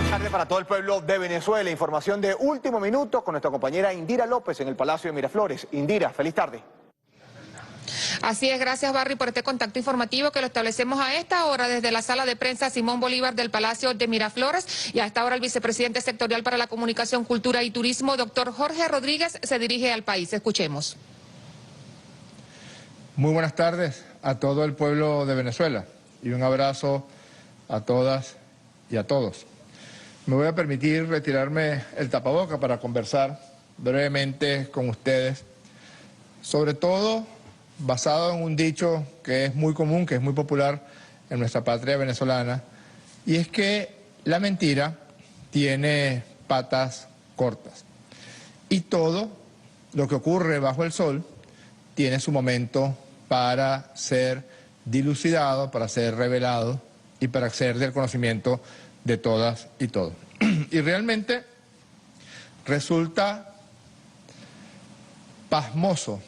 Tarde para todo el pueblo de Venezuela. Información de último minuto con nuestra compañera Indira López en el Palacio de Miraflores. Indira, feliz tarde. Así es, gracias Barry por este contacto informativo que lo establecemos a esta hora desde la sala de prensa Simón Bolívar del Palacio de Miraflores, y a esta hora el vicepresidente sectorial para la comunicación, cultura y turismo, doctor Jorge Rodríguez, se dirige al país. Escuchemos. Muy buenas tardes a todo el pueblo de Venezuela y un abrazo a todas y a todos. Me voy a permitir retirarme el tapaboca para conversar brevemente con ustedes, sobre todo basado en un dicho que es muy común, que es muy popular en nuestra patria venezolana, y es que la mentira tiene patas cortas. Y todo lo que ocurre bajo el sol tiene su momento para ser dilucidado, para ser revelado y para ser del conocimiento de todas y todos. Y realmente resulta pasmoso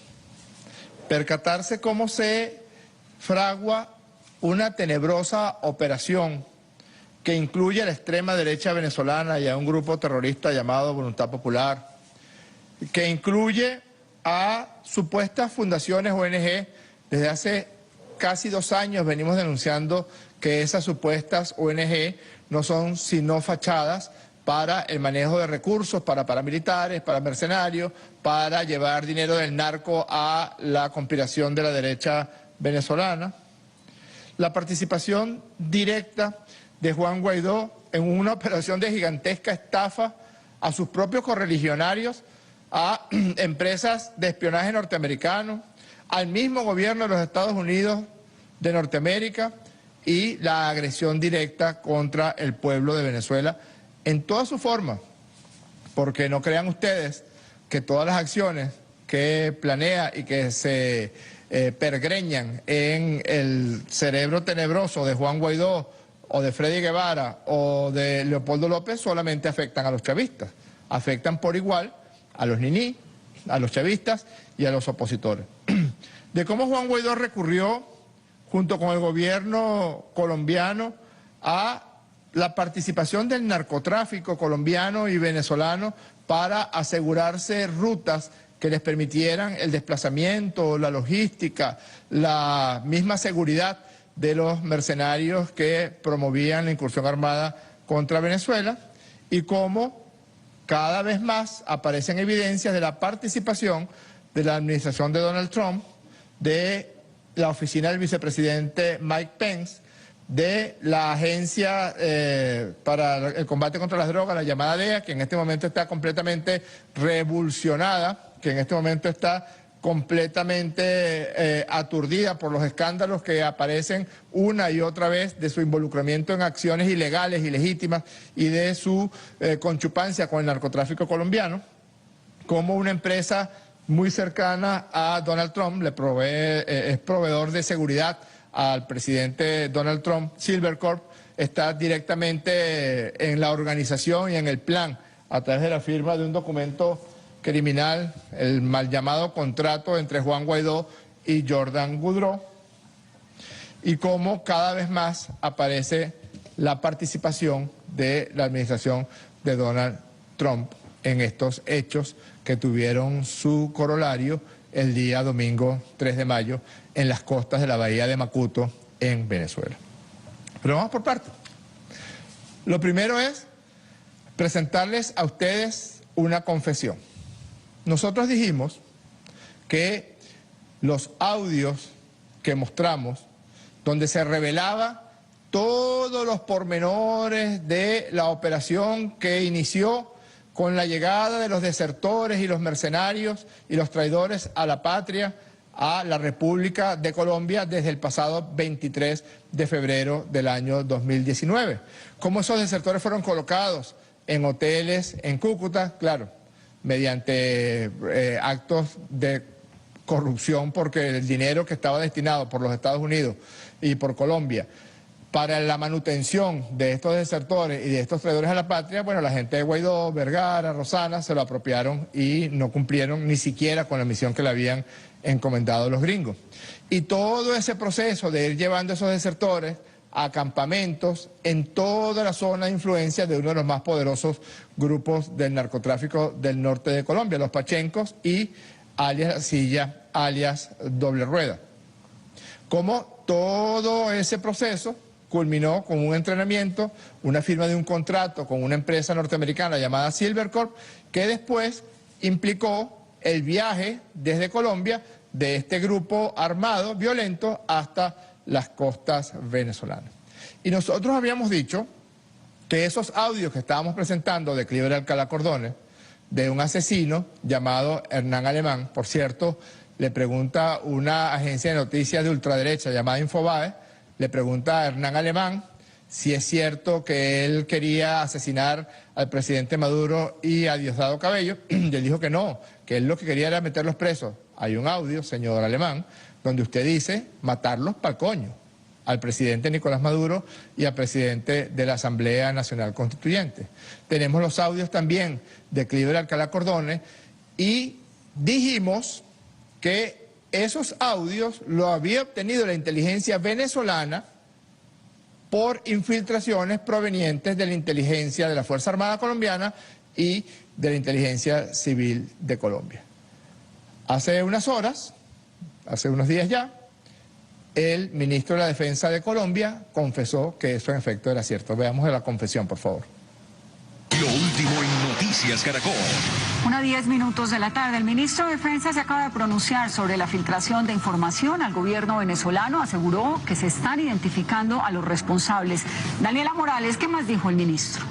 percatarse cómo se fragua una tenebrosa operación que incluye a la extrema derecha venezolana y a un grupo terrorista llamado Voluntad Popular, que incluye a supuestas fundaciones ONG. Desde hace casi 2 años venimos denunciando que esas supuestas ONG no son sino fachadas para el manejo de recursos, para paramilitares, para mercenarios, para llevar dinero del narco a la conspiración de la derecha venezolana. La participación directa de Juan Guaidó en una operación de gigantesca estafa a sus propios correligionarios, a empresas de espionaje norteamericanos, al mismo gobierno de los Estados Unidos de Norteamérica, y la agresión directa contra el pueblo de Venezuela en toda su forma, porque no crean ustedes que todas las acciones que planea y que se pergreñan en el cerebro tenebroso de Juan Guaidó o de Freddy Guevara o de Leopoldo López solamente afectan a los chavistas, afectan por igual a los niní, a los chavistas y a los opositores. De cómo Juan Guaidó recurrió junto con el gobierno colombiano a la participación del narcotráfico colombiano y venezolano para asegurarse rutas que les permitieran el desplazamiento, la logística, la misma seguridad de los mercenarios que promovían la incursión armada contra Venezuela, y cómo cada vez más aparecen evidencias de la participación de la administración de Donald Trump, de la oficina del vicepresidente Mike Pence, de la Agencia para el Combate contra las Drogas, la llamada DEA, que en este momento está completamente revulsionada, que en este momento está completamente aturdida por los escándalos que aparecen una y otra vez de su involucramiento en acciones ilegales, ilegítimas, y de su conchupancia con el narcotráfico colombiano, como una empresa muy cercana a Donald Trump es proveedor de seguridad al presidente Donald Trump. Silvercorp está directamente en la organización y en el plan a través de la firma de un documento criminal, el mal llamado contrato entre Juan Guaidó y Jordan Goudreau, y cómo cada vez más aparece la participación de la administración de Donald Trump en estos hechos que tuvieron su corolario el día domingo 3 de mayo en las costas de la bahía de Macuto, en Venezuela. Pero vamos por partes. Lo primero es presentarles a ustedes una confesión. Nosotros dijimos que los audios que mostramos, donde se revelaba todos los pormenores de la operación que inició con la llegada de los desertores y los mercenarios y los traidores a la patria, a la República de Colombia desde el pasado 23 de febrero del año 2019. Cómo esos desertores fueron colocados en hoteles en Cúcuta, claro, mediante actos de corrupción, porque el dinero que estaba destinado por los Estados Unidos y por Colombia para la manutención de estos desertores y de estos traidores a la patria, bueno, la gente de Guaidó, Vergara, Rosana, se lo apropiaron y no cumplieron ni siquiera con la misión que le habían encomendado los gringos. Y todo ese proceso de ir llevando esos desertores a campamentos en toda la zona de influencia de uno de los más poderosos grupos del narcotráfico del norte de Colombia, los Pachencos y alias La Silla, alias Doble Rueda. Como todo ese proceso culminó con un entrenamiento, una firma de un contrato con una empresa norteamericana llamada Silvercorp, que después implicó el viaje desde Colombia de este grupo armado, violento, hasta las costas venezolanas. Y nosotros habíamos dicho que esos audios que estábamos presentando de Cliver Alcalá Cordones, de un asesino llamado Hernán Alemán, por cierto, le pregunta una agencia de noticias de ultraderecha llamada Infobae, le pregunta a Hernán Alemán si es cierto que él quería asesinar al presidente Maduro y a Diosdado Cabello, y él dijo que no, que él lo que quería era meterlos presos. Hay un audio, señor Alemán, donde usted dice matarlos pa'l coño al presidente Nicolás Maduro y al presidente de la Asamblea Nacional Constituyente. Tenemos los audios también de Cliver Alcalá Cordones y dijimos que esos audios lo había obtenido la inteligencia venezolana por infiltraciones provenientes de la inteligencia de la Fuerza Armada Colombiana y de la inteligencia civil de Colombia. Hace unas horas, hace unos días ya, el ministro de la Defensa de Colombia confesó que eso en efecto era cierto. Veamos la confesión, por favor. Lo último en Noticias Caracol. 1:10 de la tarde. El ministro de Defensa se acaba de pronunciar sobre la filtración de información al gobierno venezolano. Aseguró que se están identificando a los responsables. Daniela Morales, ¿qué más dijo el ministro?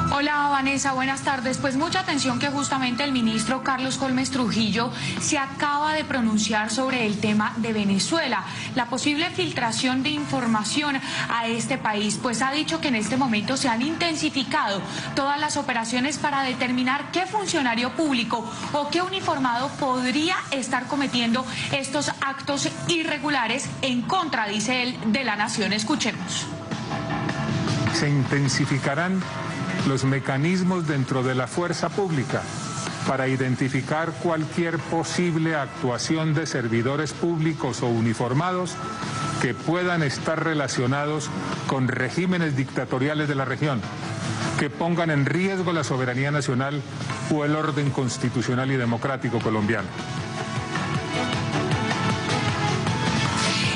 Hola Vanessa, buenas tardes. Pues mucha atención que justamente el ministro Carlos Holmes Trujillo se acaba de pronunciar sobre el tema de Venezuela, la posible filtración de información a este país, pues ha dicho que en este momento se han intensificado todas las operaciones para determinar qué funcionario público o qué uniformado podría estar cometiendo estos actos irregulares en contra, dice él, de la nación. Escuchemos. Se intensificarán los mecanismos dentro de la fuerza pública para identificar cualquier posible actuación de servidores públicos o uniformados que puedan estar relacionados con regímenes dictatoriales de la región, que pongan en riesgo la soberanía nacional o el orden constitucional y democrático colombiano.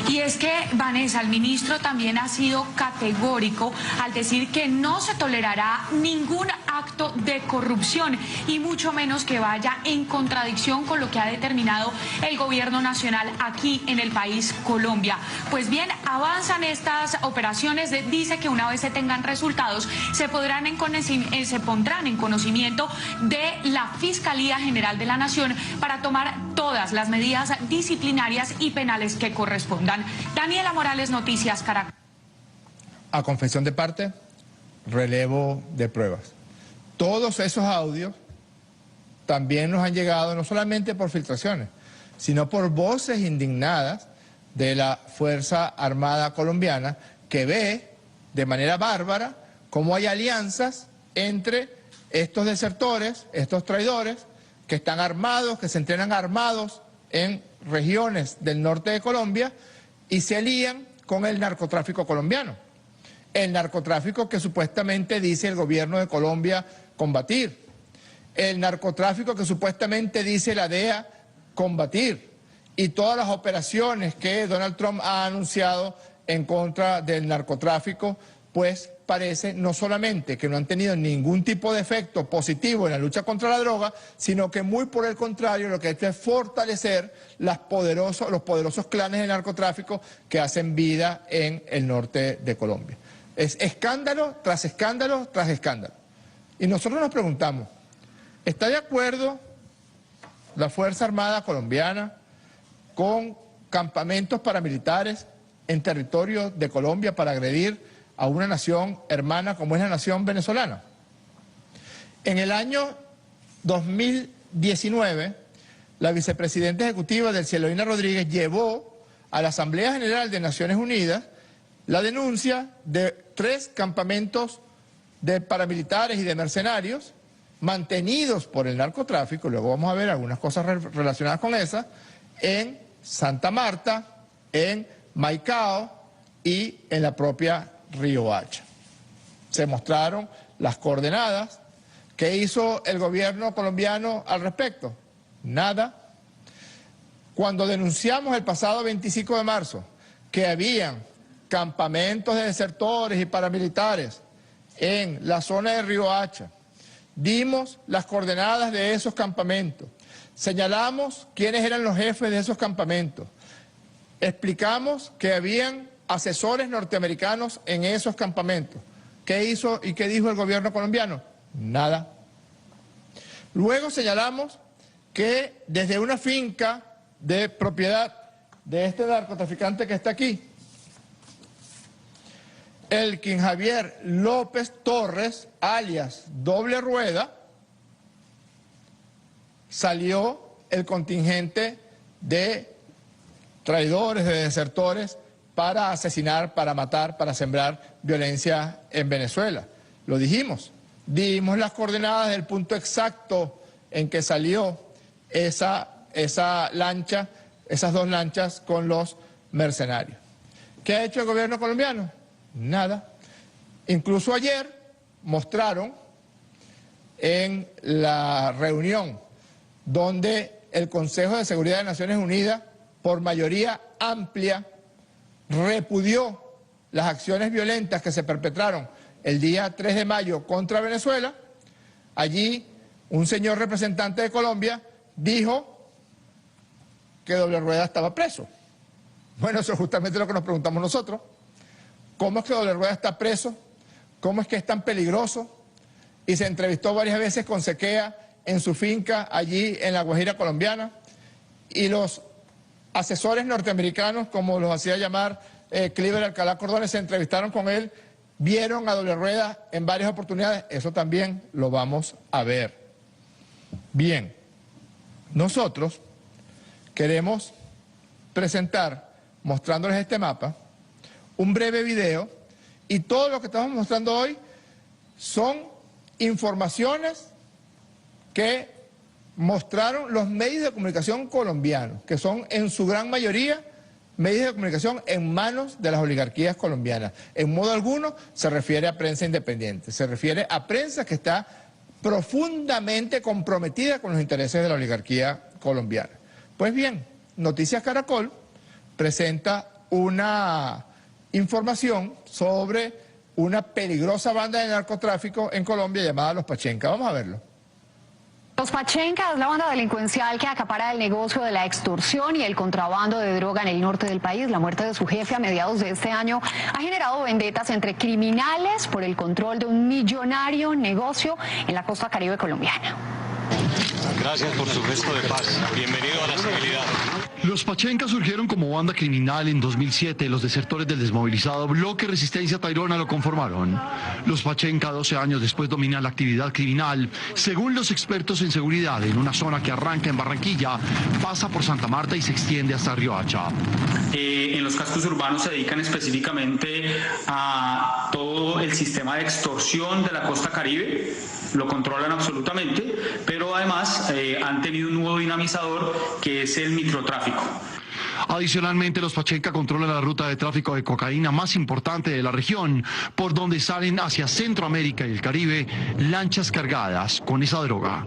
Y es que, Vanessa, el ministro también ha sido categórico al decir que no se tolerará ningún acto de corrupción y mucho menos que vaya en contradicción con lo que ha determinado el gobierno nacional aquí en el país Colombia. Pues bien, avanzan estas operaciones, dice que una vez se tengan resultados se pondrán en conocimiento de la Fiscalía General de la Nación para tomar todas las medidas disciplinarias y penales que correspondan. Daniela Morales, Noticias Caracol. A confesión de parte, relevo de pruebas. Todos esos audios también nos han llegado no solamente por filtraciones, sino por voces indignadas de la Fuerza Armada Colombiana que ve de manera bárbara cómo hay alianzas entre estos desertores, estos traidores, que están armados, que se entrenan armados en regiones del norte de Colombia y se alían con el narcotráfico colombiano. El narcotráfico que supuestamente dice el gobierno de Colombia combatir. El narcotráfico que supuestamente dice la DEA combatir. Y todas las operaciones que Donald Trump ha anunciado en contra del narcotráfico, pues parece no solamente que no han tenido ningún tipo de efecto positivo en la lucha contra la droga, sino que muy por el contrario lo que ha hecho es fortalecer los poderosos clanes de narcotráfico que hacen vida en el norte de Colombia. Es escándalo tras escándalo tras escándalo. Y nosotros nos preguntamos, ¿está de acuerdo la Fuerza Armada Colombiana con campamentos paramilitares en territorio de Colombia para agredir a una nación hermana como es la nación venezolana? En el año 2019, la vicepresidenta ejecutiva del Cielorina Rodríguez llevó a la Asamblea General de Naciones Unidas la denuncia de 3 campamentos de paramilitares y de mercenarios mantenidos por el narcotráfico, luego vamos a ver algunas cosas relacionadas con esas, en Santa Marta, en Maicao y en la propia Riohacha. Se mostraron las coordenadas. ¿Qué hizo el gobierno colombiano al respecto? Nada. Cuando denunciamos el pasado 25 de marzo que habían campamentos de desertores y paramilitares en la zona de Riohacha, dimos las coordenadas de esos campamentos, señalamos quiénes eran los jefes de esos campamentos, explicamos que habían asesores norteamericanos en esos campamentos. ¿Qué hizo y qué dijo el gobierno colombiano? Nada. Luego señalamos que desde una finca de propiedad de este narcotraficante que está aquí, Elkin Javier López Torres, alias Doble Rueda, salió el contingente de traidores, de desertores, para asesinar, para matar, para sembrar violencia en Venezuela. Lo dijimos, dimos las coordenadas del punto exacto en que salió esa lancha, esas dos lanchas con los mercenarios. ¿Qué ha hecho el gobierno colombiano? Nada. Incluso ayer mostraron en la reunión donde el Consejo de Seguridad de Naciones Unidas, por mayoría amplia, repudió las acciones violentas que se perpetraron el día 3 de mayo contra Venezuela. Allí un señor representante de Colombia dijo que Doble Rueda estaba preso. Bueno, eso es justamente lo que nos preguntamos nosotros. ¿Cómo es que Doble Rueda está preso? ¿Cómo es que es tan peligroso? Y se entrevistó varias veces con Sequea en su finca allí en la Guajira colombiana. Y los asesores norteamericanos, como los hacía llamar Cliver Alcalá Cordones, se entrevistaron con él, vieron a Doble Rueda en varias oportunidades. Eso también lo vamos a ver. Bien, nosotros queremos presentar, mostrándoles este mapa, un breve video, y todo lo que estamos mostrando hoy son informaciones que mostraron los medios de comunicación colombianos, que son en su gran mayoría medios de comunicación en manos de las oligarquías colombianas. En modo alguno se refiere a prensa independiente, se refiere a prensa que está profundamente comprometida con los intereses de la oligarquía colombiana. Pues bien, Noticias Caracol presenta una información sobre una peligrosa banda de narcotráfico en Colombia llamada Los Pachenca. Vamos a verlo. Los Pachenca es la banda delincuencial que acapara el negocio de la extorsión y el contrabando de droga en el norte del país. La muerte de su jefe a mediados de este año ha generado vendetas entre criminales por el control de un millonario negocio en la costa caribe colombiana. Gracias por su gesto de paz. Bienvenido a la civilidad. Los Pachenca surgieron como banda criminal en 2007. Los desertores del desmovilizado Bloque Resistencia Tayrona lo conformaron. Los Pachenca, 12 años después, dominan la actividad criminal, según los expertos en seguridad, en una zona que arranca en Barranquilla, pasa por Santa Marta y se extiende hasta Riohacha. En los cascos urbanos se dedican específicamente a todo el sistema de extorsión de la costa caribe. Lo controlan absolutamente, pero además han tenido un nuevo dinamizador que es el microtráfico. Adicionalmente, los Pachenca controlan la ruta de tráfico de cocaína más importante de la región, por donde salen hacia Centroamérica y el Caribe lanchas cargadas con esa droga.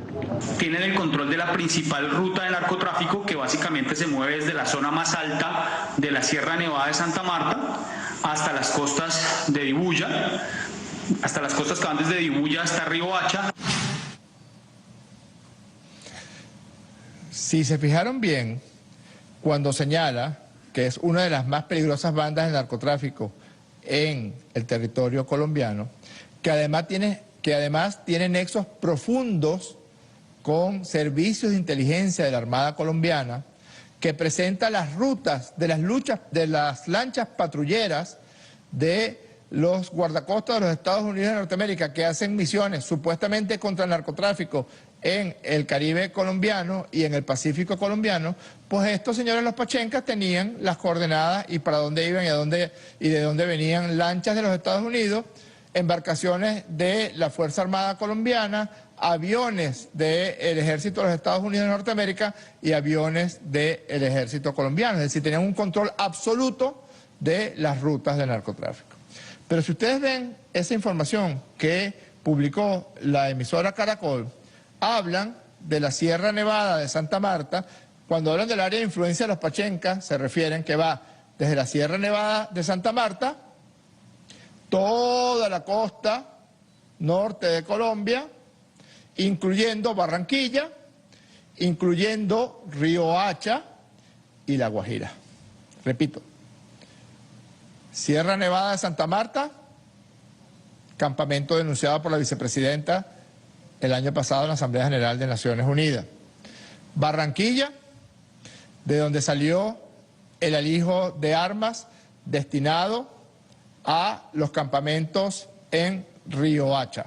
Tienen el control de la principal ruta de narcotráfico, que básicamente se mueve desde la zona más alta de la Sierra Nevada de Santa Marta hasta las costas de Dibuya, hasta las costas que van desde Dibuya hasta Riohacha. Si se fijaron bien, cuando señala que es una de las más peligrosas bandas de narcotráfico en el territorio colombiano, que además tiene nexos profundos con servicios de inteligencia de la Armada colombiana, que presenta las rutas de las lanchas patrulleras de los guardacostas de los Estados Unidos de Norteamérica, que hacen misiones supuestamente contra el narcotráfico en el Caribe colombiano y en el Pacífico colombiano, pues estos señores los Pachenca tenían las coordenadas y para dónde iban y de dónde venían lanchas de los Estados Unidos, embarcaciones de la Fuerza Armada colombiana, aviones del Ejército de los Estados Unidos de Norteamérica y aviones del Ejército colombiano. Es decir, tenían un control absoluto de las rutas de narcotráfico. Pero si ustedes ven esa información que publicó la emisora Caracol, hablan de la Sierra Nevada de Santa Marta. Cuando hablan del área de influencia de los pachencas, se refieren que va desde la Sierra Nevada de Santa Marta, toda la costa norte de Colombia, incluyendo Barranquilla, incluyendo Río Hacha y La Guajira. Repito, Sierra Nevada de Santa Marta, campamento denunciado por la vicepresidenta el año pasado en la Asamblea General de Naciones Unidas. Barranquilla, de donde salió el alijo de armas destinado a los campamentos en Río Hacha.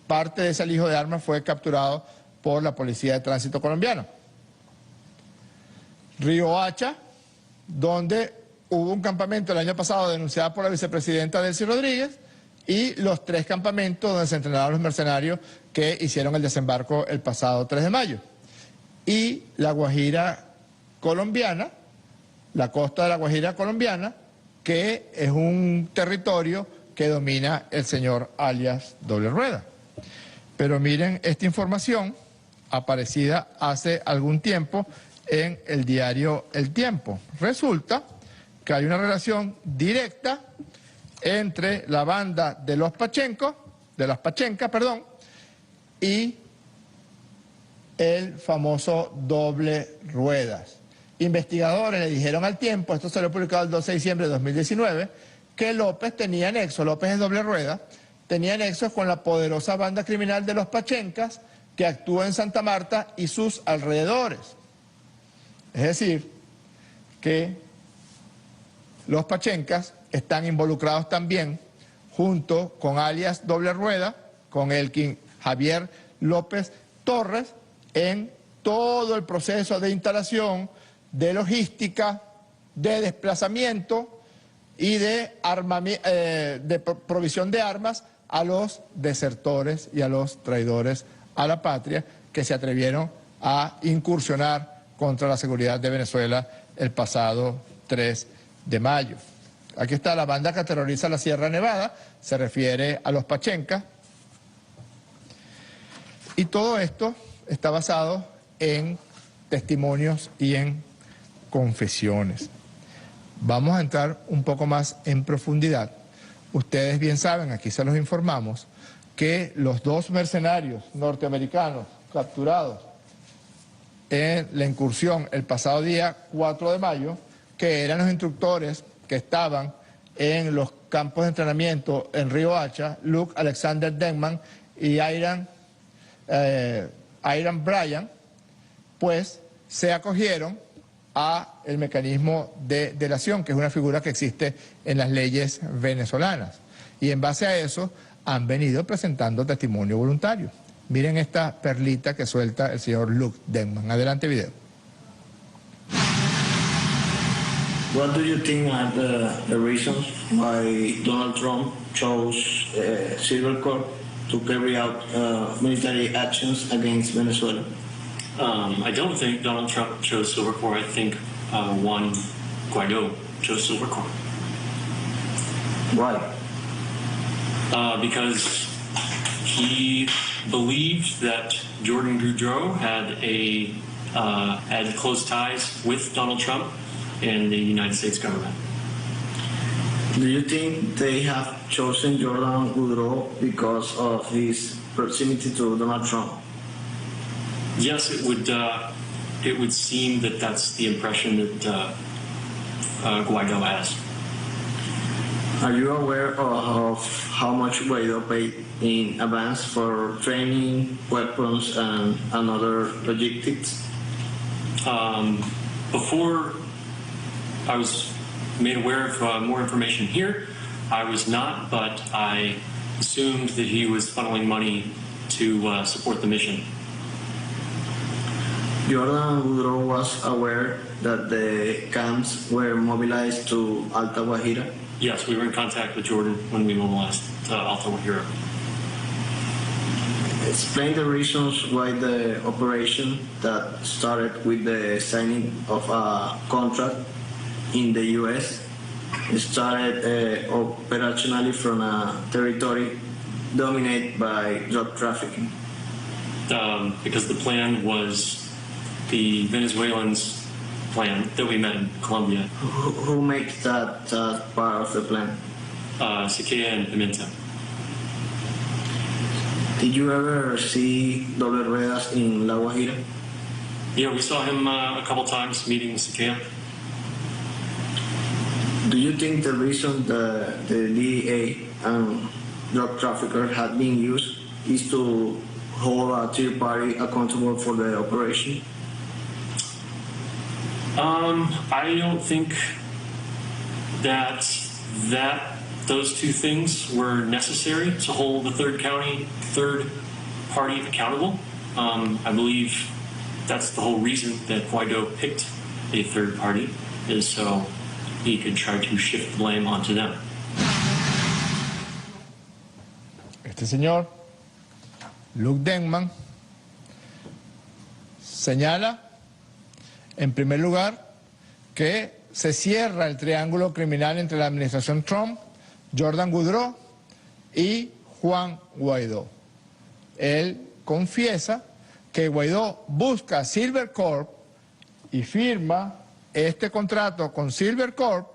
Parte de ese alijo de armas fue capturado por la Policía de Tránsito colombiana. Río Hacha, donde hubo un campamento el año pasado denunciado por la vicepresidenta Delcy Rodríguez, y los 3 campamentos donde se entrenaron los mercenarios que hicieron el desembarco el pasado 3 de mayo. Y la Guajira colombiana, la costa de la Guajira colombiana, que es un territorio que domina el señor alias Doble Rueda. Pero miren esta información aparecida hace algún tiempo en el diario El Tiempo. Resulta que hay una relación directa entre la banda de las Pachencas, y el famoso Doble Ruedas. Investigadores le dijeron al Tiempo, esto se lo publicado el 12 de diciembre de 2019, que López tenía nexo, López es Doble Rueda, tenía nexos con la poderosa banda criminal de los Pachencas que actúa en Santa Marta y sus alrededores. Es decir, que los Pachencas están involucrados también, junto con alias Doble Rueda, con Elkin Javier López Torres, en todo el proceso de instalación, de logística, de desplazamiento y de provisión de armas a los desertores y a los traidores a la patria que se atrevieron a incursionar contra la seguridad de Venezuela el pasado 3 de mayo. Aquí está la banda que aterroriza la Sierra Nevada, se refiere a los Pachencas, y todo esto está basado en testimonios y en confesiones. Vamos a entrar un poco más en profundidad. Ustedes bien saben, aquí se los informamos, que los 2 mercenarios norteamericanos capturados en la incursión el pasado día 4 de mayo, que eran los instructores que estaban en los campos de entrenamiento en Río Hacha, Luke Alexander Denman y Iran Bryan, pues se acogieron a el mecanismo de delación, que es una figura que existe en las leyes venezolanas. Y en base a eso han venido presentando testimonio voluntario. Miren esta perlita que suelta el señor Luke Denman. Adelante, video. What do you think are the reasons why Donald Trump chose Silver Corps to carry out military actions against Venezuela? I don't think Donald Trump chose Silver Corps. I think Juan Guaido chose Silver Corps. Why? Because he believed that Jordan Goudreau had close ties with Donald Trump and the United States government. Do you think they have chosen Jordan Goudreau because of his proximity to Donald Trump? Yes, it would seem that that's the impression that Guaido has. Are you aware of how much Guaido paid in advance for training, weapons, and other logistics? Before I was made aware of more information here, I was not, but I assumed that he was funneling money to support the mission. Jordan Goudreau was aware that the camps were mobilized to Alta Guajira? Yes, we were in contact with Jordan when we mobilized Alta Guajira. Explain the reasons why the operation that started with the signing of a contract in the U.S. started operationally from a territory dominated by drug trafficking? Because the plan was the Venezuelans' plan that we met in Colombia. Who makes that part of the plan? Sequeira and Pimenta. Did you ever see Doble Ruedas in La Guajira? Yeah, we saw him a couple times meeting with Sequeira. Do you think the reason the DEA and drug traffickers had been used is to hold a third party accountable for the operation? I don't think that those two things were necessary to hold the third party accountable. I believe that's the whole reason that Guaido picked a third party, is so he could try to shift the blame onto them. Este señor, Luke Denman, señala, en primer lugar, que se cierra el triángulo criminal entre la administración Trump, Jordan Goudreau y Juan Guaidó. Él confiesa que Guaidó busca Silver Corp y firma este contrato con Silver Corp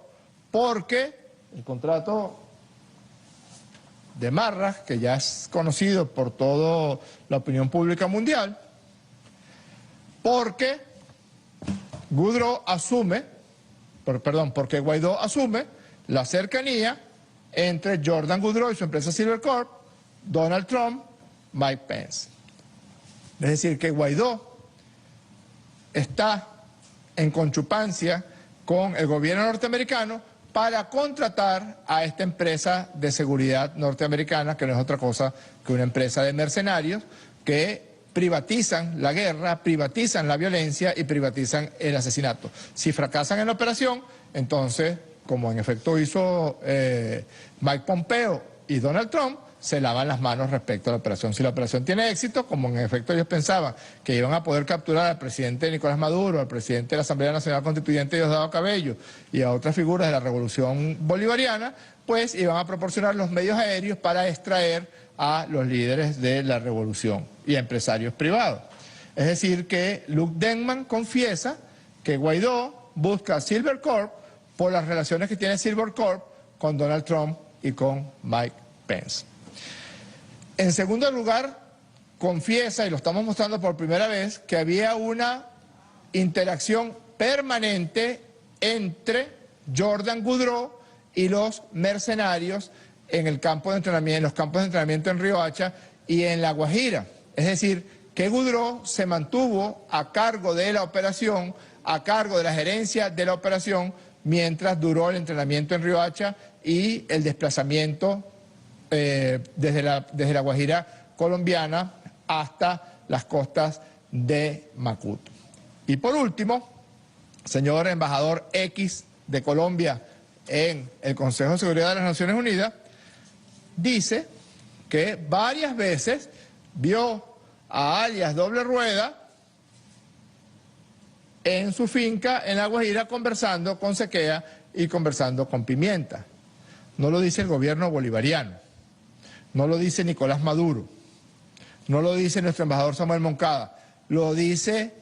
porque el contrato de Marras, que ya es conocido por toda la opinión pública mundial, porque porque Guaidó asume la cercanía entre Jordan Goudreau y su empresa Silver Corp, Donald Trump, Mike Pence. Es decir, que Guaidó está en conchupancia con el gobierno norteamericano para contratar a esta empresa de seguridad norteamericana, que no es otra cosa que una empresa de mercenarios que privatizan la guerra, privatizan la violencia y privatizan el asesinato. Si fracasan en la operación, entonces, como en efecto hizo Mike Pompeo y Donald Trump, se lavan las manos respecto a la operación. Si la operación tiene éxito, como en efecto ellos pensaban que iban a poder capturar al presidente Nicolás Maduro, al presidente de la Asamblea Nacional Constituyente Diosdado Cabello y a otras figuras de la revolución bolivariana, pues iban a proporcionar los medios aéreos para extraer a los líderes de la revolución y a empresarios privados. Es decir, que Luke Denman confiesa que Guaidó busca Silver Corp por las relaciones que tiene Silver Corp con Donald Trump y con Mike Pence. En segundo lugar, confiesa, y lo estamos mostrando por primera vez, que había una interacción permanente entre Jordan Goudreau y los mercenarios en el campo de entrenamiento, en los campos de entrenamiento en Riohacha y en La Guajira. Es decir, que Goudreau se mantuvo a cargo de la operación, a cargo de la gerencia de la operación, mientras duró el entrenamiento en Riohacha y el desplazamiento desde la Guajira colombiana hasta las costas de Macuto. Y por último, señor embajador X de Colombia en el Consejo de Seguridad de las Naciones Unidas, dice que varias veces vio a alias Doble Rueda en su finca en La Guajira conversando con Sequeira y conversando con Pimenta. No lo dice el gobierno bolivariano, no lo dice Nicolás Maduro, no lo dice nuestro embajador Samuel Moncada, lo dice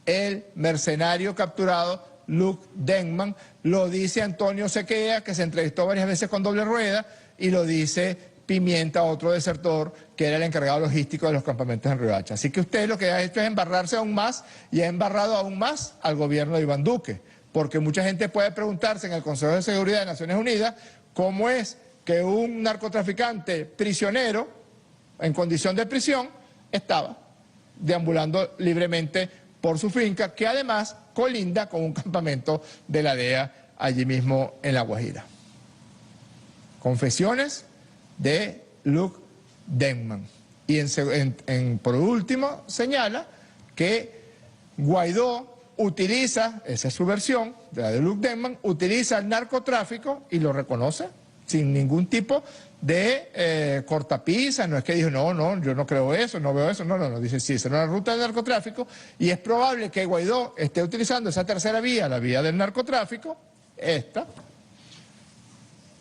el mercenario capturado Luke Denman, lo dice Antonio Sequeira, que se entrevistó varias veces con Doble Rueda, y lo dice Pimenta, otro desertor, que era el encargado logístico de los campamentos en Riohacha. Así que usted lo que ha hecho es embarrarse aún más y ha embarrado aún más al gobierno de Iván Duque, porque mucha gente puede preguntarse en el Consejo de Seguridad de Naciones Unidas cómo es que un narcotraficante prisionero, en condición de prisión, estaba deambulando libremente por su finca, que además colinda con un campamento de la DEA allí mismo en La Guajira. Confesiones de Luke Denman. Y por último señala que Guaidó utiliza, esa es su versión, la de Luke Denman, utiliza el narcotráfico y lo reconoce sin ningún tipo de cortapisa. No es que dijo, no, yo no creo eso, no veo eso, no, dice, sí, es una ruta del narcotráfico y es probable que Guaidó esté utilizando esa tercera vía, la vía del narcotráfico, esta,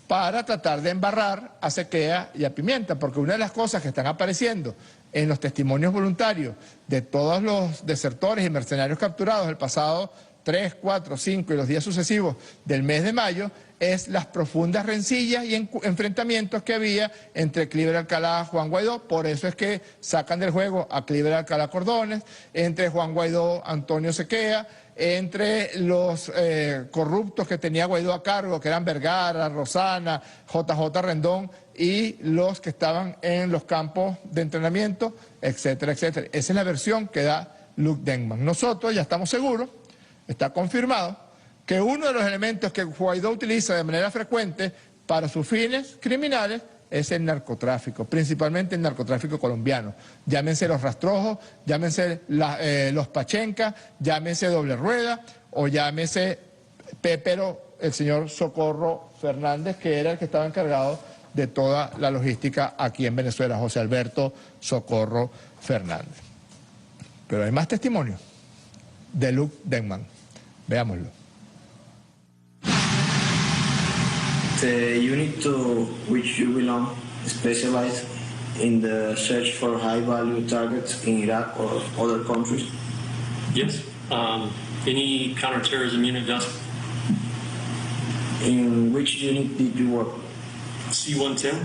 para tratar de embarrar a Sequea y a Pimienta, porque una de las cosas que están apareciendo en los testimonios voluntarios de todos los desertores y mercenarios capturados el pasado 3, 4, 5 y los días sucesivos del mes de mayo es las profundas rencillas y enfrentamientos que había entre Cliver Alcalá y Juan Guaidó. Por eso es que sacan del juego a Cliver Alcalá Cordones, entre Juan Guaidó, Antonio Sequea, entre los corruptos que tenía Guaidó a cargo, que eran Vergara, Rosana, JJ Rendón, y los que estaban en los campos de entrenamiento, etcétera, etcétera. Esa es la versión que da Luke Denman. Nosotros ya estamos seguros, está confirmado, que uno de los elementos que Guaidó utiliza de manera frecuente para sus fines criminales es el narcotráfico, principalmente el narcotráfico colombiano. Llámense los rastrojos, llámense los Pachenca, llámense Doble Rueda o llámese Pépero, el señor Socorro Fernández, que era el que estaba encargado de toda la logística aquí en Venezuela, José Alberto Socorro Fernández. Pero hay más testimonios de Luke Denman. Veámoslo. The unit to which you belong specializes in the search for high-value targets in Iraq or other countries? Yes. Any counterterrorism unit does. In which unit did you work? C-110.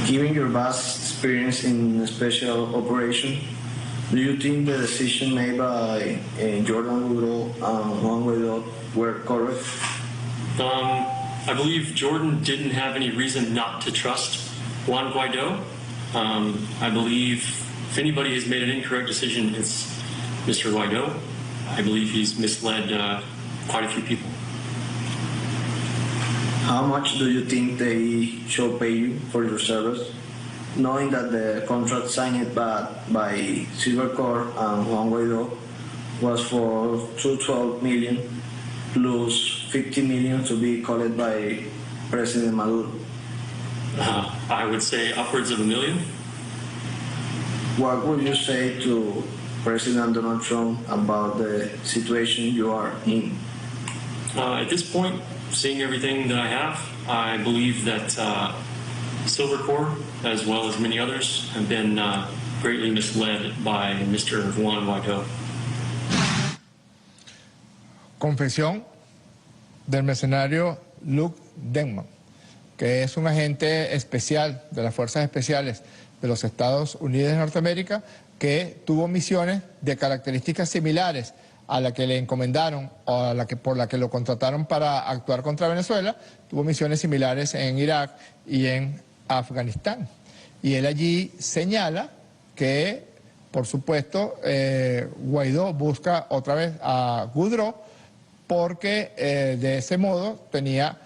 Given your vast experience in special operation, do you think the decision made by Jordan Goudreau and Juan Guaidó were correct? I believe Jordan didn't have any reason not to trust Juan Guaidó. I believe if anybody has made an incorrect decision, it's Mr. Guaidó. I believe he's misled quite a few people. How much do you think they should pay you for your service, knowing that the contract signed by Silvercorp and Juan Guaidó was for $212 million plus $50 million to be called by President Maduro? I would say upwards of $1 million. What would you say to President Donald Trump about the situation you are in? At this point, seeing everything that I have, I believe that Silvercorp, as well as many others, have been greatly misled by Mr. Juan Guaidó. Confesión del mercenario Luke Denman, que es un agente especial de las Fuerzas Especiales de los Estados Unidos de Norteamérica, que tuvo misiones de características similares a la que le encomendaron o a por la que lo contrataron para actuar contra Venezuela. Tuvo misiones similares en Irak y en Afganistán. Y él allí señala que, por supuesto, Guaidó busca otra vez a Goudreau porque de ese modo tenía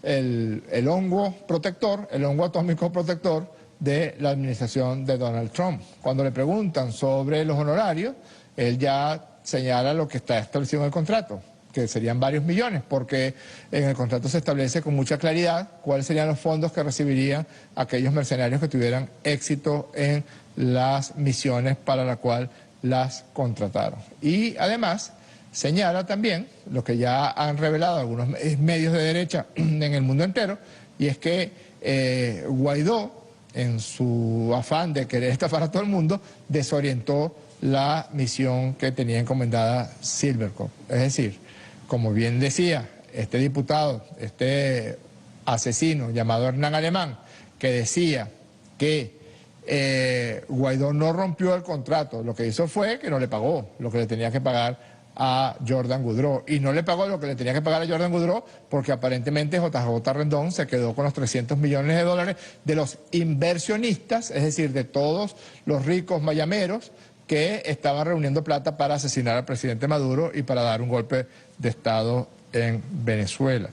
el hongo protector, el hongo atómico protector de la administración de Donald Trump. Cuando le preguntan sobre los honorarios, él ya señala lo que está establecido en el contrato, que serían varios millones, porque en el contrato se establece con mucha claridad cuáles serían los fondos que recibirían aquellos mercenarios que tuvieran éxito en las misiones para la cual las contrataron. Y además señala también lo que ya han revelado algunos medios de derecha en el mundo entero, y es que Guaidó, en su afán de querer estafar a todo el mundo, desorientó la misión que tenía encomendada Silvercorp. Es decir, como bien decía este diputado, este asesino llamado Hernán Alemán, que decía que Guaidó no rompió el contrato, lo que hizo fue que no le pagó lo que le tenía que pagar a Jordan Goudreau, y no le pagó lo que le tenía que pagar a Jordan Goudreau porque aparentemente JJ Rendón se quedó con los $300 millones de los inversionistas, es decir, de todos los ricos mayameros que estaban reuniendo plata para asesinar al presidente Maduro y para dar un golpe de Estado en Venezuela.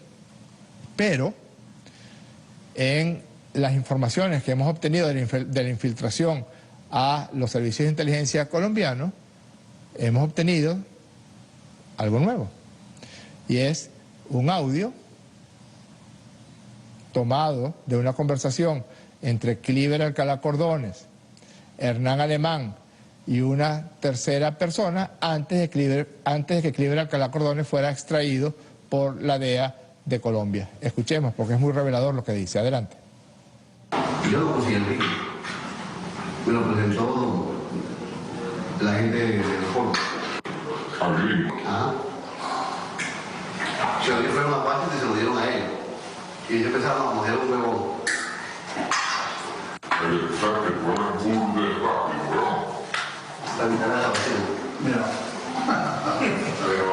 Pero en las informaciones que hemos obtenido de la infiltración a los servicios de inteligencia colombianos, hemos obtenido algo nuevo, y es un audio tomado de una conversación entre Cliver Alcalá Cordones, Hernán Alemán y una tercera persona antes de que Cliver Alcalá Cordones fuera extraído por la DEA de Colombia. Escuchemos, porque es muy revelador lo que dice. Adelante. Yo lo conseguí en Rico. Me lo presentó la gente del foro. ¿Al gringo? Ajá. Se lo fueron a parte y se lo dieron a ellos. Y ellos empezaron a mover un huevo. El examen fue un de rápido, ¿no? La mitad de la vacina. Mira. Pero...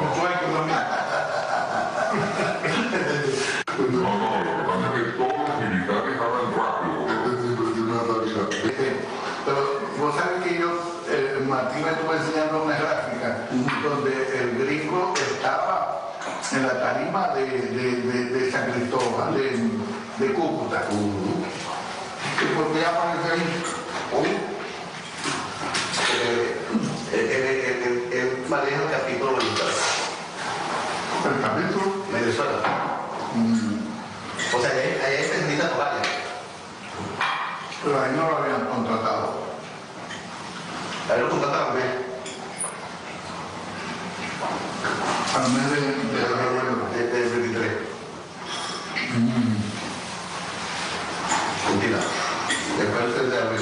No, lo que pasa es que todos los militares hablan rápido. Pero vos sabés que Martín me estuvo enseñando una gráfica donde el gringo estaba en la tarima de San Cristóbal, de Cúcuta. ¿Y por qué aparece ahí? Él maneja el capítulo Venezuela. ¿El capítulo? Venezuela. O sea, ahí hay especialistas totales. Pero ahí no lo habían contratado. Ahí lo contrataron a mes. Al mes de 23. Mentira. Después del 3 de abril.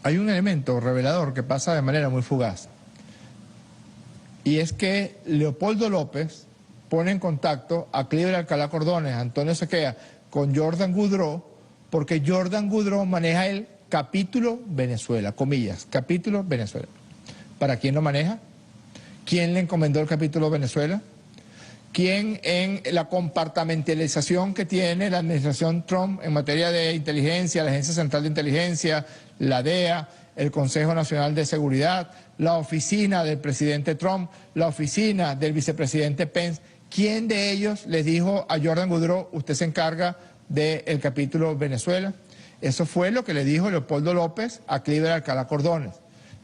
Hay un elemento revelador que pasa de manera muy fugaz. Y es que Leopoldo López pone en contacto a Cliver Alcalá Cordones, Antonio Sequea, con Jordan Goudreau, porque Jordan Goudreau maneja el capítulo Venezuela, comillas, capítulo Venezuela. ¿Para quién lo maneja? ¿Quién le encomendó el capítulo Venezuela? ¿Quién en la compartimentalización que tiene la administración Trump en materia de inteligencia, la Agencia Central de Inteligencia, la DEA, el Consejo Nacional de Seguridad, la oficina del presidente Trump, la oficina del vicepresidente Pence? ¿Quién de ellos les dijo a Jordan Goudreau, usted se encarga del capítulo Venezuela? Eso fue lo que le dijo Leopoldo López a Cliver Alcalá Cordones.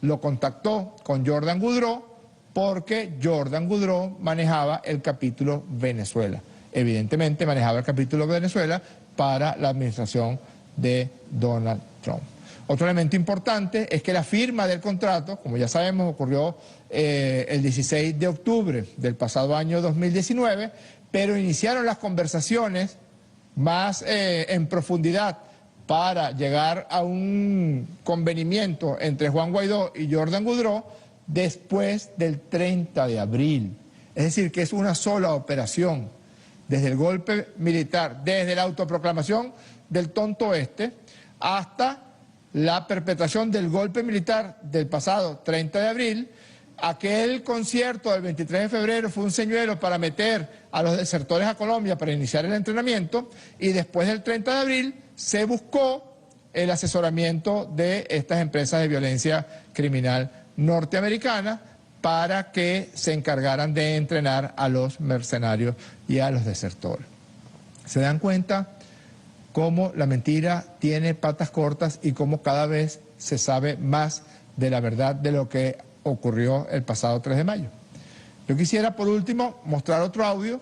Lo contactó con Jordan Goudreau porque Jordan Goudreau manejaba el capítulo Venezuela. Evidentemente manejaba el capítulo Venezuela para la administración de Donald Trump. Otro elemento importante es que la firma del contrato, como ya sabemos, ocurrió el 16 de octubre del pasado año 2019, pero iniciaron las conversaciones más en profundidad para llegar a un convenimiento entre Juan Guaidó y Jordan Goudreau después del 30 de abril. Es decir, que es una sola operación, desde el golpe militar, desde la autoproclamación del tonto este, hasta la perpetración del golpe militar del pasado 30 de abril. Aquel concierto del 23 de febrero fue un señuelo para meter a los desertores a Colombia para iniciar el entrenamiento, y después del 30 de abril se buscó el asesoramiento de estas empresas de violencia criminal norteamericana para que se encargaran de entrenar a los mercenarios y a los desertores. ¿Se dan cuenta cómo la mentira tiene patas cortas y cómo cada vez se sabe más de la verdad de lo que ocurrió el pasado 3 de mayo? Yo quisiera, por último, mostrar otro audio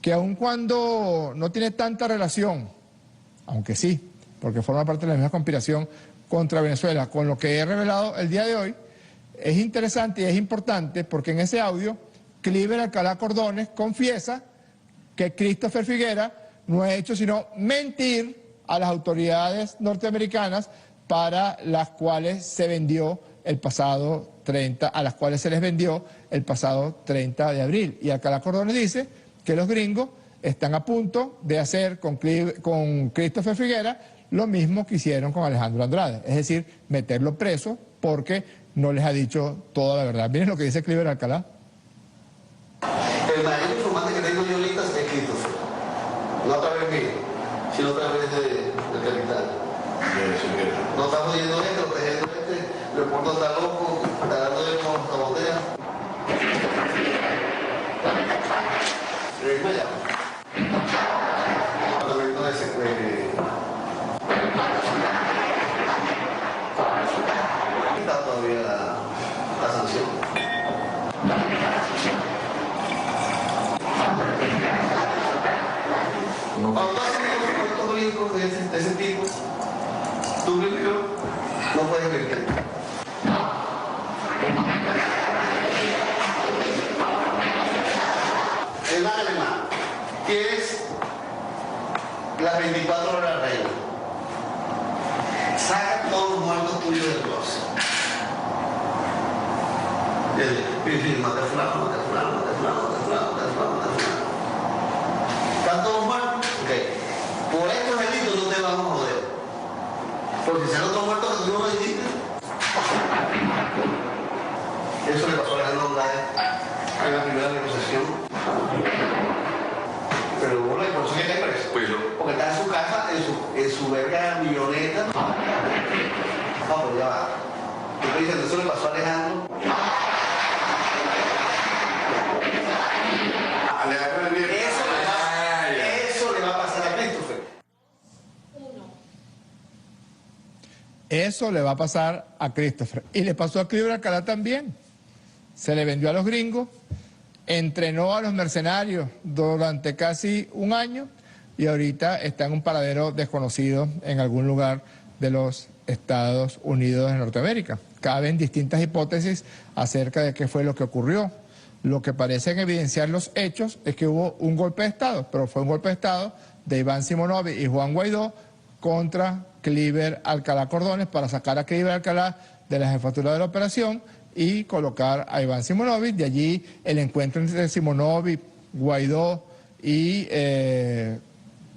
que, aun cuando no tiene tanta relación, aunque sí, porque forma parte de la misma conspiración contra Venezuela, con lo que he revelado el día de hoy, es interesante y es importante porque en ese audio Cliver Alcalá Cordones confiesa que Christopher Figuera no ha hecho sino mentir a las autoridades norteamericanas para las cuales se vendió el pasado 30, a las cuales se les vendió el pasado 30 de abril. Y Alcalá Cordones dice que los gringos están a punto de hacer con Christopher Figuera lo mismo que hicieron con Alejandro Andrade, es decir, meterlo preso porque no les ha dicho toda la verdad. Miren lo que dice Cliver Alcalá. El mayor informante que tengo yo ahorita es Christopher. No a través mío, sino a través del capital. No está jodiendo esto, protegiendo Leopoldo está loco, está dándole con la botella. Está todavía la sanción. Cuando tú haces un puerto rico de ese tipo, tú vives No puedes mentir. Hermano, tienes las 24 horas reina. Saca todos los muertos tuyos del closet. Mata fulano, mata fulano, mata fulano, mata fulano, mata fulano, mata fulano. ¿Están todos muertos? Ok. Por estos delitos no te vamos a joder. Porque si hay otros muertos que tú no lo hiciste. Eso le pasó a Alejandro Andrade en la primera negociación. Pero bueno, ¿y por eso que está preso? Pues porque está en su casa, en su verga milloneta. No, pero ya va. Yo estoy diciendo, eso le pasó a Alejandro. Eso le va a pasar a Christopher. Eso le va a pasar a Christopher. Y le pasó a Cliver Alcalá también. Se le vendió a los gringos, entrenó a los mercenarios durante casi un año y ahorita está en un paradero desconocido en algún lugar de los Estados Unidos de Norteamérica. Caben distintas hipótesis acerca de qué fue lo que ocurrió. Lo que parecen evidenciar los hechos es que hubo un golpe de Estado, pero fue un golpe de Estado de Iván Simonovic y Juan Guaidó contra Cliver Alcalá Cordones para sacar a Cliver Alcalá de la jefatura de la operación y colocar a Iván Simonovic. De allí el encuentro entre Simonovic, Guaidó y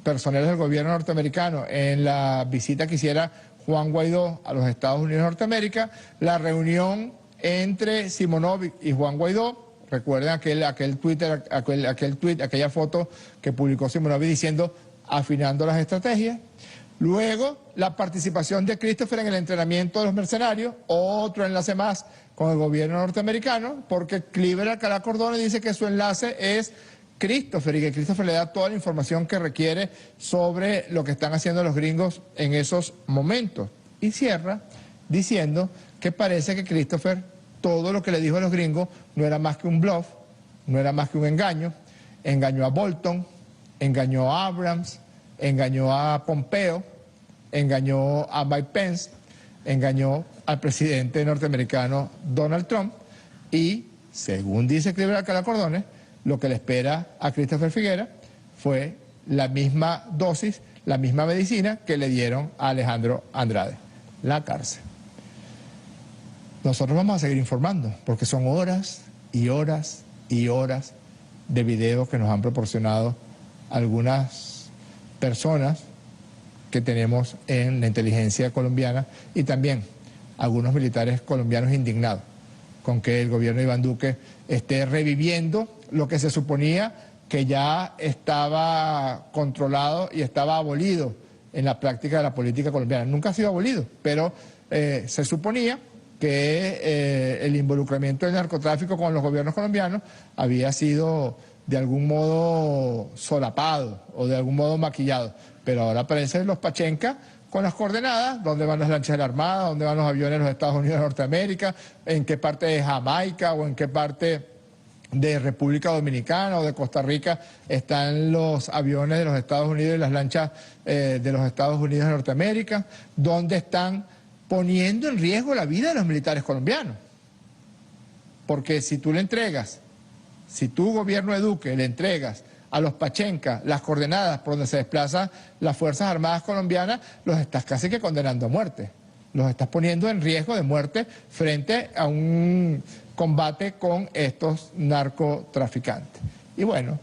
personeros del gobierno norteamericano en la visita que hiciera Juan Guaidó a los Estados Unidos de Norteamérica, la reunión entre Simonovic y Juan Guaidó. Recuerden aquel tweet, aquella foto que publicó Simonovic diciendo afinando las estrategias. Luego, la participación de Christopher en el entrenamiento de los mercenarios, otro enlace más con el gobierno norteamericano, porque Cliver Alcalá Cordones dice que su enlace es Christopher y que Christopher le da toda la información que requiere sobre lo que están haciendo los gringos en esos momentos. Y cierra diciendo que parece que Christopher, todo lo que le dijo a los gringos no era más que un bluff, no era más que un engaño. Engañó a Bolton, engañó a Abrams, engañó a Pompeo, engañó a Mike Pence, engañó al presidente norteamericano Donald Trump y, según dice Cliver Alcalá Cordones, lo que le espera a Christopher Figuera fue la misma dosis, la misma medicina que le dieron a Alejandro Andrade, la cárcel. Nosotros vamos a seguir informando porque son horas y horas y horas de videos que nos han proporcionado algunas personas que tenemos en la inteligencia colombiana y también algunos militares colombianos indignados con que el gobierno de Iván Duque esté reviviendo lo que se suponía que ya estaba controlado y estaba abolido en la práctica de la política colombiana. Nunca ha sido abolido, pero se suponía que el involucramiento del narcotráfico con los gobiernos colombianos había sido de algún modo solapado o de algún modo maquillado. Pero ahora aparecen los Pachenca con las coordenadas, dónde van las lanchas de la Armada, dónde van los aviones de los Estados Unidos de Norteamérica, en qué parte de Jamaica o en qué parte de República Dominicana o de Costa Rica están los aviones de los Estados Unidos y las lanchas de los Estados Unidos de Norteamérica, dónde están poniendo en riesgo la vida de los militares colombianos. Porque si tú le entregas, si tu gobierno de Duque le entregas a los Pachenca las coordenadas por donde se desplazan las Fuerzas Armadas colombianas, los estás casi que condenando a muerte. Los estás poniendo en riesgo de muerte frente a un combate con estos narcotraficantes. Y bueno,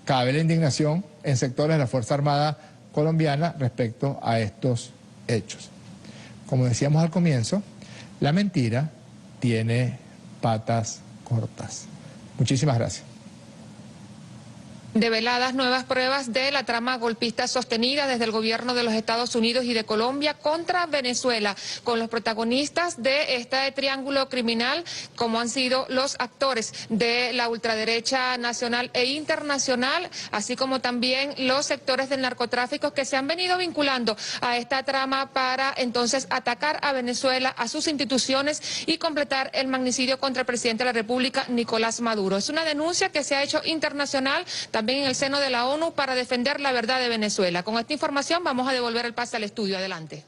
cabe la indignación en sectores de la Fuerza Armada colombiana respecto a estos hechos. Como decíamos al comienzo, la mentira tiene patas cortas. Muchísimas gracias. Develadas nuevas pruebas de la trama golpista sostenida desde el gobierno de los Estados Unidos y de Colombia contra Venezuela, con los protagonistas de este triángulo criminal, como han sido los actores de la ultraderecha nacional e internacional, así como también los sectores del narcotráfico que se han venido vinculando a esta trama para entonces atacar a Venezuela, a sus instituciones y completar el magnicidio contra el presidente de la República, Nicolás Maduro. Es una denuncia que se ha hecho internacional, también en el seno de la ONU, para defender la verdad de Venezuela. Con esta información vamos a devolver el pase al estudio. Adelante.